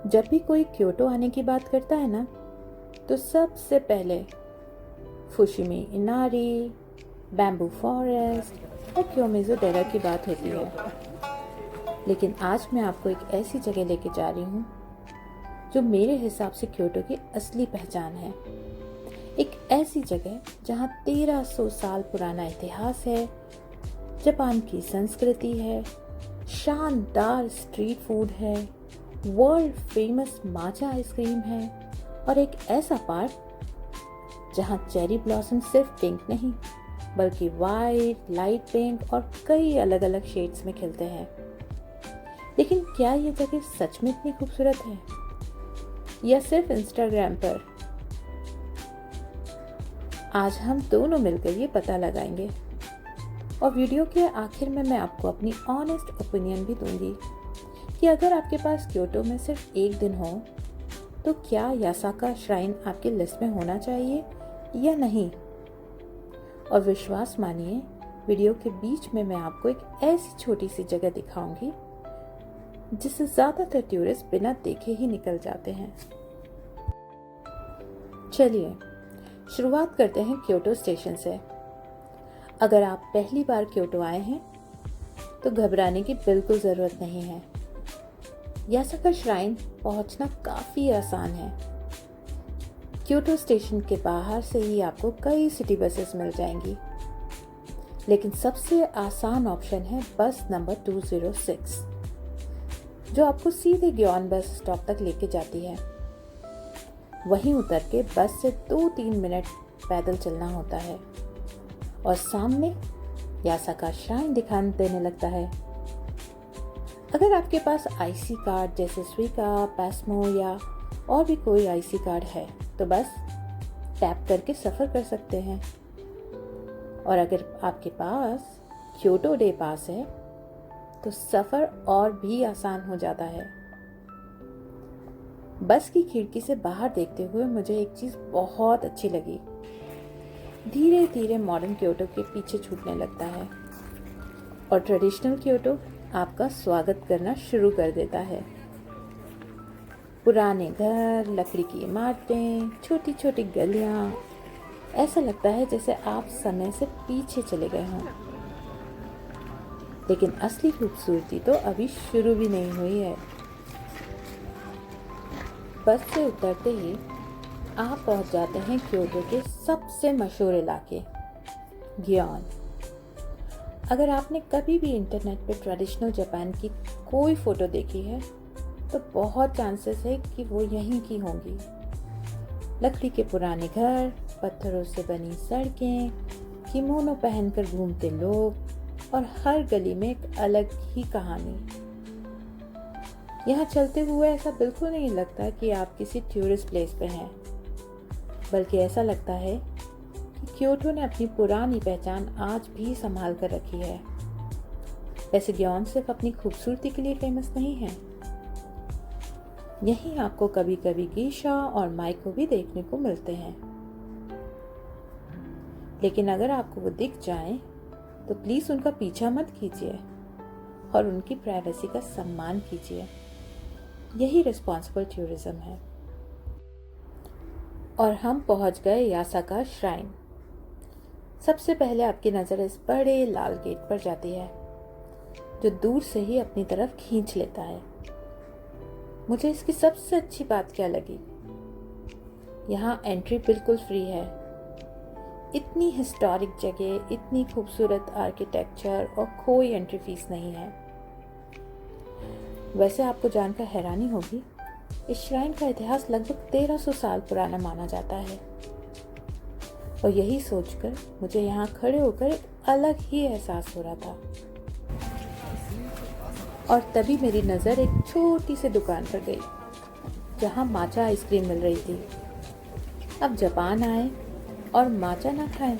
जब भी कोई क्योटो आने की बात करता है ना, तो सबसे पहले फुशिमी इनारी, बैम्बू फॉरेस्ट और क्योमिज़ो डेरा की बात होती है। लेकिन आज मैं आपको एक ऐसी जगह लेके जा रही हूँ जो मेरे हिसाब से क्योटो की असली पहचान है। एक ऐसी जगह जहाँ 1300 साल पुराना इतिहास है, जापान की संस्कृति है, शानदार स्ट्रीट फूड है, वर्ल्ड फेमस माचा आइसक्रीम है और एक ऐसा पार्क जहाँ चेरी ब्लॉसम सिर्फ पिंक नहीं बल्कि वाइट, लाइट पिंक और कई अलग अलग शेड्स में खिलते हैं। लेकिन क्या ये जगह सच में इतनी खूबसूरत है या सिर्फ इंस्टाग्राम पर? आज हम दोनों मिलकर ये पता लगाएंगे और वीडियो के आखिर में मैं आपको अपनी ऑनेस्ट ओपिनियन भी दूंगी कि अगर आपके पास क्योटो में सिर्फ एक दिन हो तो क्या यासाका श्राइन आपकी लिस्ट में होना चाहिए या नहीं। और विश्वास मानिए, वीडियो के बीच में मैं आपको एक ऐसी छोटी सी जगह दिखाऊंगी जिसे ज़्यादातर टूरिस्ट बिना देखे ही निकल जाते हैं। चलिए शुरुआत करते हैं क्योटो स्टेशन से। अगर आप पहली बार क्योटो आए हैं तो घबराने की बिल्कुल ज़रूरत नहीं है। यासाका श्राइन पहुंचना काफ़ी आसान है। क्योटो स्टेशन के बाहर से ही आपको कई सिटी बसेस मिल जाएंगी, लेकिन सबसे आसान ऑप्शन है बस नंबर 206 जो आपको सीधे ग्योन बस स्टॉप तक लेके जाती है। वहीं उतर के बस से 2-3 मिनट पैदल चलना होता है और सामने यासाका श्राइन दिखाई देने लगता है। अगर आपके पास आईसी कार्ड जैसे स्विका, पैस्मो या और भी कोई आईसी कार्ड है तो बस टैप करके सफ़र कर सकते हैं। और अगर आपके पास क्योटो डे पास है तो सफ़र और भी आसान हो जाता है। बस की खिड़की से बाहर देखते हुए मुझे एक चीज़ बहुत अच्छी लगी। धीरे धीरे मॉडर्न क्योटो के पीछे छूटने लगता है और ट्रेडिशनल क्योटो आपका स्वागत करना शुरू कर देता है। पुराने घर, लकड़ी की इमारतें, छोटी छोटी गलियां, ऐसा लगता है जैसे आप समय से पीछे चले गए हों। लेकिन असली खूबसूरती तो अभी शुरू भी नहीं हुई है। बस से उतरते ही आप पहुंच जाते हैं क्योटो के सबसे मशहूर इलाके गियोन। अगर आपने कभी भी इंटरनेट पे ट्रेडिशनल जापान की कोई फोटो देखी है तो बहुत चांसेस है कि वो यहीं की होंगी। लकड़ी के पुराने घर, पत्थरों से बनी सड़कें, किमोनो पहनकर घूमते लोग और हर गली में एक अलग ही कहानी। यहाँ चलते हुए ऐसा बिल्कुल नहीं लगता कि आप किसी टूरिस्ट प्लेस पे हैं, बल्कि ऐसा लगता है कि क्योटो ने अपनी पुरानी पहचान आज भी संभाल कर रखी है। वैसे गियोन सिर्फ अपनी खूबसूरती के लिए फेमस नहीं है। यहीं आपको कभी कभी गेशा और माइको भी देखने को मिलते हैं। लेकिन अगर आपको वो दिख जाएं, तो प्लीज उनका पीछा मत कीजिए और उनकी प्राइवेसी का सम्मान कीजिए। यही रिस्पॉन्सिबल टूरिज्म है। और हम पहुंच गए यासाका श्राइन। सबसे पहले आपकी नज़र इस बड़े लाल गेट पर जाती है जो दूर से ही अपनी तरफ खींच लेता है। मुझे इसकी सबसे अच्छी बात क्या लगी, यहाँ एंट्री बिल्कुल फ्री है। इतनी हिस्टोरिक जगह, इतनी खूबसूरत आर्किटेक्चर और कोई एंट्री फीस नहीं है। वैसे आपको जानकर हैरानी होगी, इस श्राइन का इतिहास लगभग 1300 साल पुराना माना जाता है। और यही सोचकर मुझे यहाँ खड़े होकर एक अलग ही एहसास हो रहा था। और तभी मेरी नज़र एक छोटी सी दुकान पर गई जहाँ माचा आइसक्रीम मिल रही थी। अब जापान आए और माचा ना खाएं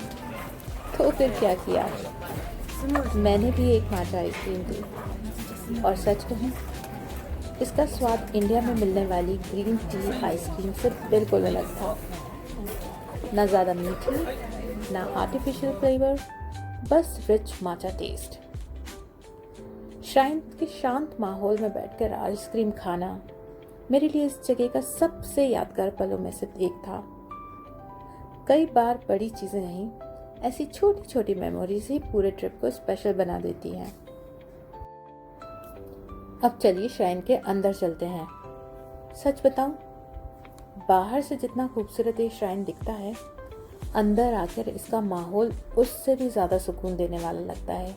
तो फिर क्या किया। मैंने भी एक माचा आइसक्रीम ली और सच कहूँ, इसका स्वाद इंडिया में मिलने वाली ग्रीन टी आइसक्रीम से बिल्कुल अलग था। ना ज़्यादा मीठी, ना आर्टिफिशियल फ्लेवर, बस रिच माचा टेस्ट। श्राइन के शांत माहौल में बैठकर आइसक्रीम खाना मेरे लिए इस जगह का सबसे यादगार पलों में से एक था। कई बार बड़ी चीजें नहीं, ऐसी छोटी छोटी मेमोरीज ही पूरे ट्रिप को स्पेशल बना देती हैं। अब चलिए श्राइन के अंदर चलते हैं। सच बताऊं, बाहर से जितना खूबसूरत ये श्राइन दिखता है, अंदर आकर इसका माहौल उससे भी ज्यादा सुकून देने वाला लगता है।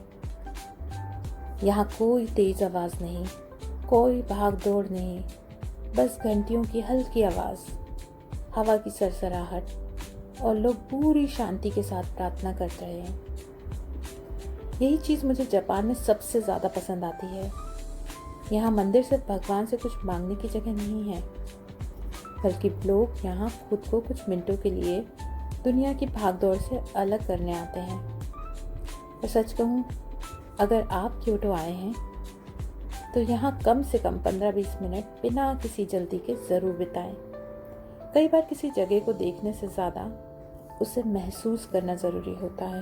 यहाँ कोई तेज आवाज नहीं, कोई भाग दौड़ नहीं, बस घंटियों की हल्की आवाज, हवा की सरसराहट और लोग पूरी शांति के साथ प्रार्थना कर रहे हैं। यही चीज मुझे जापान में सबसे ज्यादा पसंद आती है। यहाँ मंदिर सिर्फ भगवान से कुछ मांगने की जगह नहीं है, बल्कि लोग यहाँ खुद को कुछ मिनटों के लिए दुनिया की भागदौड़ से अलग करने आते हैं। और सच कहूँ, अगर आप क्योटो आए हैं तो यहाँ कम से कम 15-20 मिनट बिना किसी जल्दी के ज़रूर बिताएं। कई बार किसी जगह को देखने से ज़्यादा उसे महसूस करना ज़रूरी होता है।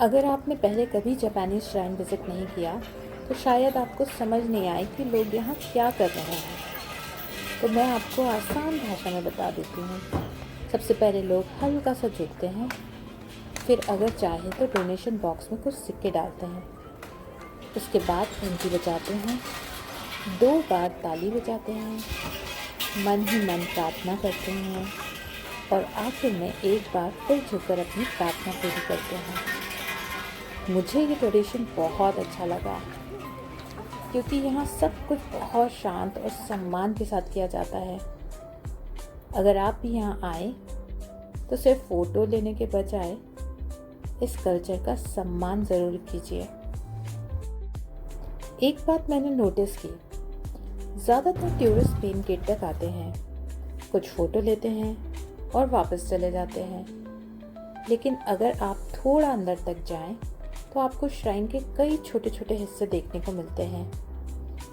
अगर आपने पहले कभी जापानीज श्राइन विजिट नहीं किया तो शायद आपको समझ नहीं आए कि लोग यहाँ क्या कर रहे हैं। तो मैं आपको आसान भाषा में बता देती हूँ। सबसे पहले लोग हल्का सा झुकते हैं, फिर अगर चाहे तो डोनेशन बॉक्स में कुछ सिक्के डालते हैं। उसके बाद घंटी बजाते हैं, 2 बार ताली बजाते हैं, मन ही मन प्रार्थना करते हैं और आखिर में एक बार फिर झुककर अपनी प्रार्थना पूरी करते हैं। मुझे ये ट्रेडिशन बहुत अच्छा लगा, क्योंकि यहाँ सब कुछ बहुत शांत और सम्मान के साथ किया जाता है। अगर आप भी यहाँ आए तो सिर्फ फोटो लेने के बजाय इस कल्चर का सम्मान ज़रूर कीजिए। एक बात मैंने नोटिस की, ज़्यादातर टूरिस्ट मेन गेट तक आते हैं, कुछ फ़ोटो लेते हैं और वापस चले जाते हैं। लेकिन अगर आप थोड़ा अंदर तक जाएं, तो आपको श्राइन के कई छोटे छोटे हिस्से देखने को मिलते हैं,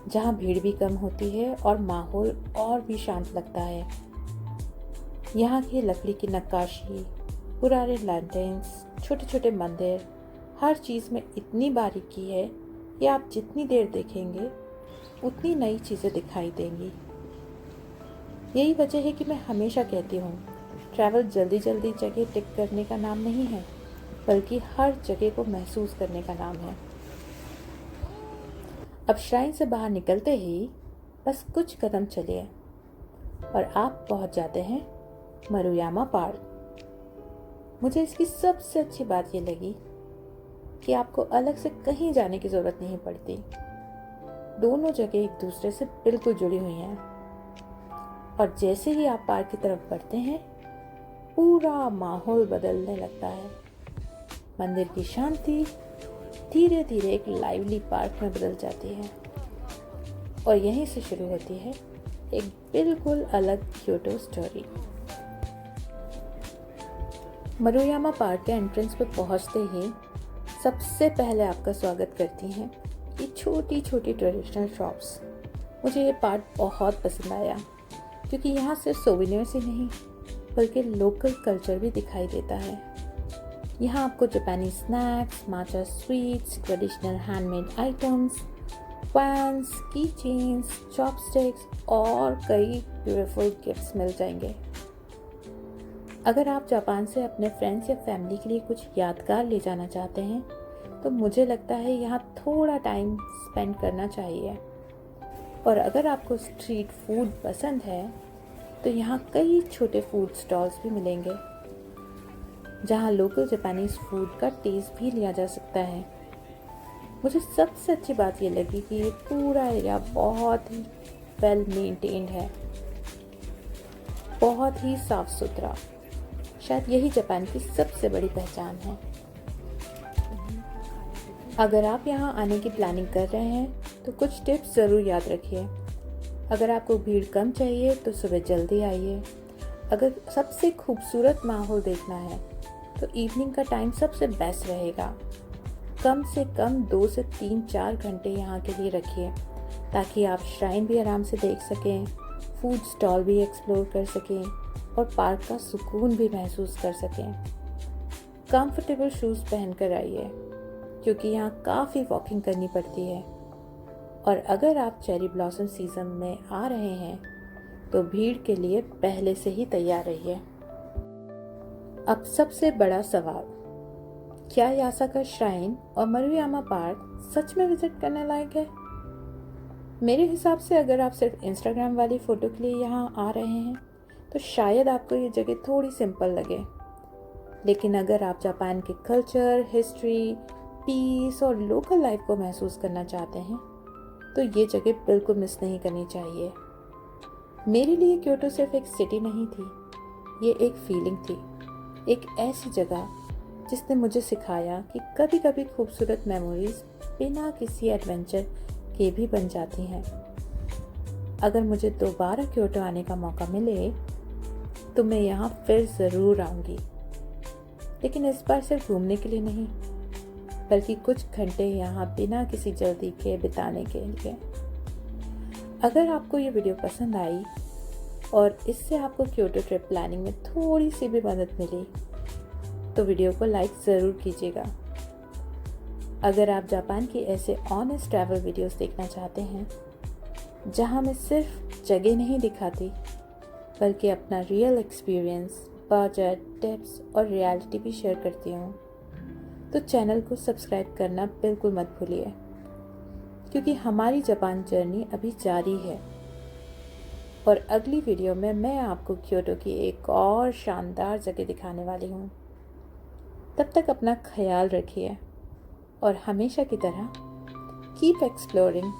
जहां भीड़ भी कम होती है और माहौल और भी शांत लगता है। यहाँ की लकड़ी की नक्काशी, पुराने लैंटर्न्स, छोटे छोटे मंदिर, हर चीज़ में इतनी बारीकी है कि आप जितनी देर देखेंगे उतनी नई चीज़ें दिखाई देंगी। यही वजह है कि मैं हमेशा कहती हूँ, ट्रैवल जल्दी जल्दी जगह टिक करने का नाम नहीं है, बल्कि हर जगह को महसूस करने का नाम है। अब श्राइन से बाहर निकलते ही बस कुछ कदम चलिए और आप पहुंच जाते हैं मरुयामा पार्क। मुझे इसकी सबसे अच्छी बात ये लगी कि आपको अलग से कहीं जाने की ज़रूरत नहीं पड़ती। दोनों जगह एक दूसरे से बिल्कुल जुड़ी हुई हैं और जैसे ही आप पार्क की तरफ बढ़ते हैं, पूरा माहौल बदलने लगता है। मंदिर की शांति धीरे धीरे एक लाइवली पार्क में बदल जाती है और यहीं से शुरू होती है एक बिल्कुल अलग क्योटो स्टोरी। मरुयामा पार्क के एंट्रेंस पर पहुंचते ही सबसे पहले आपका स्वागत करती हैं ये छोटी छोटी ट्रेडिशनल शॉप्स। मुझे ये पार्ट बहुत पसंद आया, क्योंकि यहाँ सिर्फ सोवेनियर्स ही नहीं, बल्कि लोकल कल्चर भी दिखाई देता है। यहाँ आपको Japanese snacks, matcha sweets, traditional handmade items, fans, key chains, chopsticks और कई ब्यूटीफुल गिफ्ट्स मिल जाएंगे। अगर आप जापान से अपने फ्रेंड्स या फैमिली के लिए कुछ यादगार ले जाना चाहते हैं, तो मुझे लगता है यहाँ थोड़ा टाइम स्पेंड करना चाहिए। और अगर आपको स्ट्रीट फूड पसंद है, तो यहाँ कई छोटे फूड स्टॉल्स भी मिलेंगे, जहाँ लोकल जापानीज फूड का टेस्ट भी लिया जा सकता है। मुझे सबसे अच्छी बात ये लगी कि ये पूरा एरिया बहुत ही वेल मेंटेन्ड है, बहुत ही साफ सुथरा। शायद यही जापान की सबसे बड़ी पहचान है। अगर आप यहाँ आने की प्लानिंग कर रहे हैं तो कुछ टिप्स ज़रूर याद रखिए। अगर आपको भीड़ कम चाहिए तो सुबह जल्दी आइए। अगर सबसे खूबसूरत माहौल देखना है तो इवनिंग का टाइम सबसे बेस्ट रहेगा। कम से कम 2 से 3-4 घंटे यहाँ के लिए रखिए, ताकि आप श्राइन भी आराम से देख सकें, फूड स्टॉल भी एक्सप्लोर कर सकें और पार्क का सुकून भी महसूस कर सकें। कंफर्टेबल शूज़ पहन कर आइए, क्योंकि यहाँ काफ़ी वॉकिंग करनी पड़ती है। और अगर आप चेरी ब्लॉसम सीजन में आ रहे हैं तो भीड़ के लिए पहले से ही तैयार रहिए। अब सबसे बड़ा सवाल, क्या यासाका श्राइन और मरुयामा पार्क सच में विजिट करने लायक है? मेरे हिसाब से अगर आप सिर्फ इंस्टाग्राम वाली फ़ोटो के लिए यहाँ आ रहे हैं तो शायद आपको ये जगह थोड़ी सिंपल लगे, लेकिन अगर आप जापान के कल्चर, हिस्ट्री, पीस और लोकल लाइफ को महसूस करना चाहते हैं तो ये जगह बिल्कुल मिस नहीं करनी चाहिए। मेरे लिए क्योटो सिर्फ एक सिटी नहीं थी, ये एक फीलिंग थी, एक ऐसी जगह जिसने मुझे सिखाया कि कभी कभी खूबसूरत मेमोरीज बिना किसी एडवेंचर के भी बन जाती हैं। अगर मुझे दोबारा क्योटो आने का मौका मिले तो मैं यहाँ फिर ज़रूर आऊँगी, लेकिन इस बार सिर्फ घूमने के लिए नहीं, बल्कि कुछ घंटे यहाँ बिना किसी जल्दी के बिताने के लिए। अगर आपको ये वीडियो पसंद आई और इससे आपको क्योटो ट्रिप प्लानिंग में थोड़ी सी भी मदद मिली तो वीडियो को लाइक ज़रूर कीजिएगा। अगर आप जापान की ऐसे ऑनेस्ट ट्रैवल वीडियोस देखना चाहते हैं जहां मैं सिर्फ जगह नहीं दिखाती बल्कि अपना रियल एक्सपीरियंस, बजट, टिप्स और रियलिटी भी शेयर करती हूँ, तो चैनल को सब्सक्राइब करना बिल्कुल मत भूलिए, क्योंकि हमारी जापान जर्नी अभी जारी है। और अगली वीडियो में मैं आपको क्योटो की एक और शानदार जगह दिखाने वाली हूँ। तब तक अपना ख्याल रखिए और हमेशा की तरह कीप एक्सप्लोरिंग।